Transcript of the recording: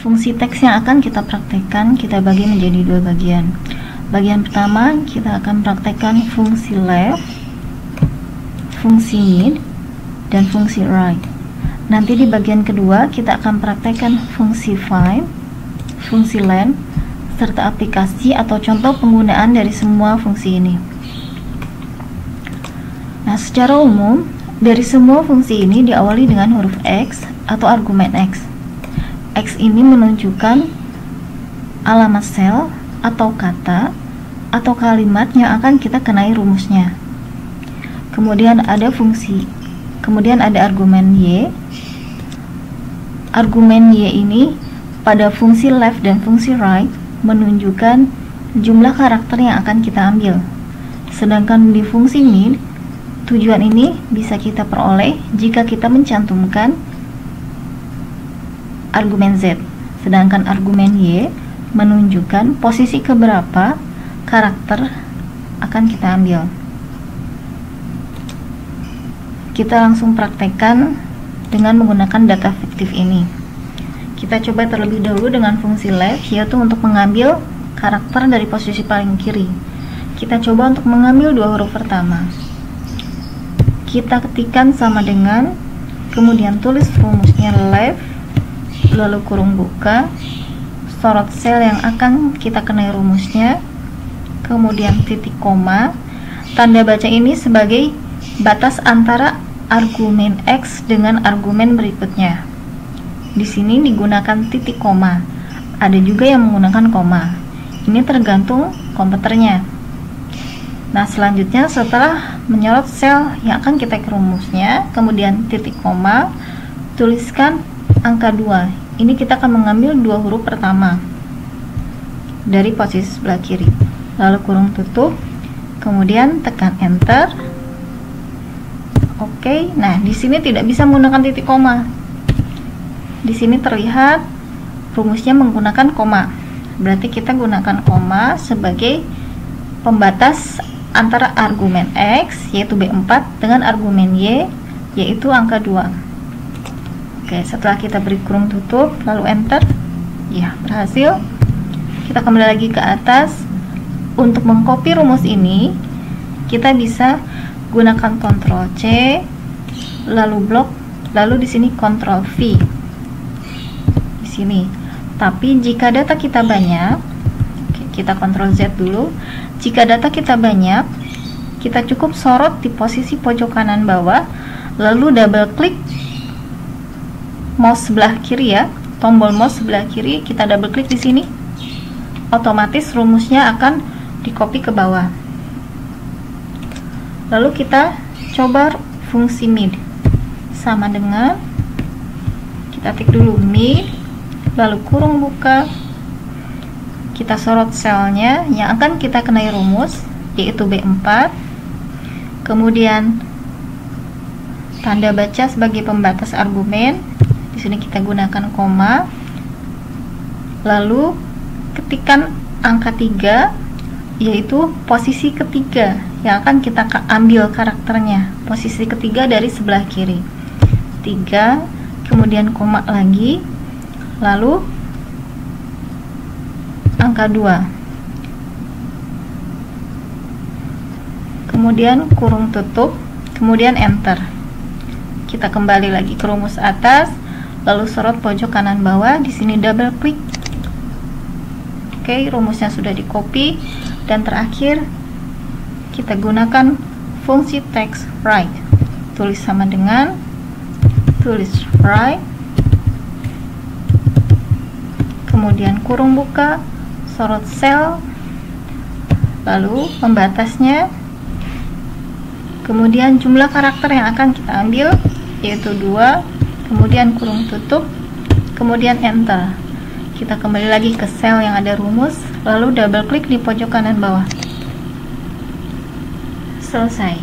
Fungsi teks yang akan kita praktekkan kita bagi menjadi dua bagian. Bagian pertama kita akan praktekkan fungsi left, fungsi mid, dan fungsi right. Nanti di bagian kedua kita akan praktekkan fungsi find, fungsi len, serta aplikasi atau contoh penggunaan dari semua fungsi ini. Nah, secara umum dari semua fungsi ini diawali dengan huruf X atau argumen X. X ini menunjukkan alamat sel atau kata atau kalimat yang akan kita kenai rumusnya. Kemudian ada fungsi, kemudian ada argumen Y. Argumen Y ini pada fungsi left dan fungsi right menunjukkan jumlah karakter yang akan kita ambil. Sedangkan di fungsi mid, tujuan ini bisa kita peroleh jika kita mencantumkan argumen Z, sedangkan argumen Y menunjukkan posisi keberapa karakter akan kita ambil. Kita langsung praktekkan dengan menggunakan data fiktif ini. Kita coba terlebih dahulu dengan fungsi left, yaitu untuk mengambil karakter dari posisi paling kiri. Kita coba untuk mengambil dua huruf pertama. Kita ketikkan sama dengan, kemudian tulis rumusnya left, lalu kurung buka, sorot sel yang akan kita kenai rumusnya, kemudian titik koma. Tanda baca ini sebagai batas antara argumen X dengan argumen berikutnya. Di sini digunakan titik koma. Ada juga yang menggunakan koma. Ini tergantung komputernya. Nah, selanjutnya setelah menyorot sel yang akan kita rumusnya, kemudian titik koma, tuliskan angka 2. Ini kita akan mengambil dua huruf pertama dari posisi sebelah kiri, lalu kurung tutup, kemudian tekan enter. Oke, nah di sini tidak bisa menggunakan titik koma. Di sini terlihat rumusnya menggunakan koma, berarti kita gunakan koma sebagai pembatas antara argumen X yaitu B4 dengan argumen Y yaitu angka 2. Oke, setelah kita beri kurung tutup lalu enter, ya berhasil. Kita kembali lagi ke atas. Untuk mengcopy rumus ini kita bisa gunakan Ctrl C lalu blok, lalu di sini Ctrl V di sini. Tapi jika data kita banyak, kita Ctrl Z dulu. Jika data kita banyak, kita cukup sorot di posisi pojok kanan bawah, lalu double klik mouse sebelah kiri ya, tombol mouse sebelah kiri, kita double klik di sini, otomatis rumusnya akan di-copy ke bawah. Lalu kita coba fungsi mid, sama dengan kita tik dulu mid, lalu kurung buka, kita sorot selnya yang akan kita kenai rumus yaitu B4, kemudian tanda baca sebagai pembatas argumen. Di sini kita gunakan koma, lalu ketikkan angka 3 yaitu posisi ketiga yang akan kita ambil karakternya, posisi ketiga dari sebelah kiri. 3, kemudian koma lagi, lalu angka 2, kemudian kurung tutup, kemudian enter. Kita kembali lagi ke rumus atas, lalu sorot pojok kanan bawah, di sini double klik. Oke, rumusnya sudah di copy. Dan terakhir kita gunakan fungsi text right, tulis sama dengan tulis right, kemudian kurung buka, sorot sel, lalu pembatasnya, kemudian jumlah karakter yang akan kita ambil yaitu 2, kemudian kurung tutup, kemudian enter. Kita kembali lagi ke sel yang ada rumus, lalu double klik di pojok kanan bawah. Selesai.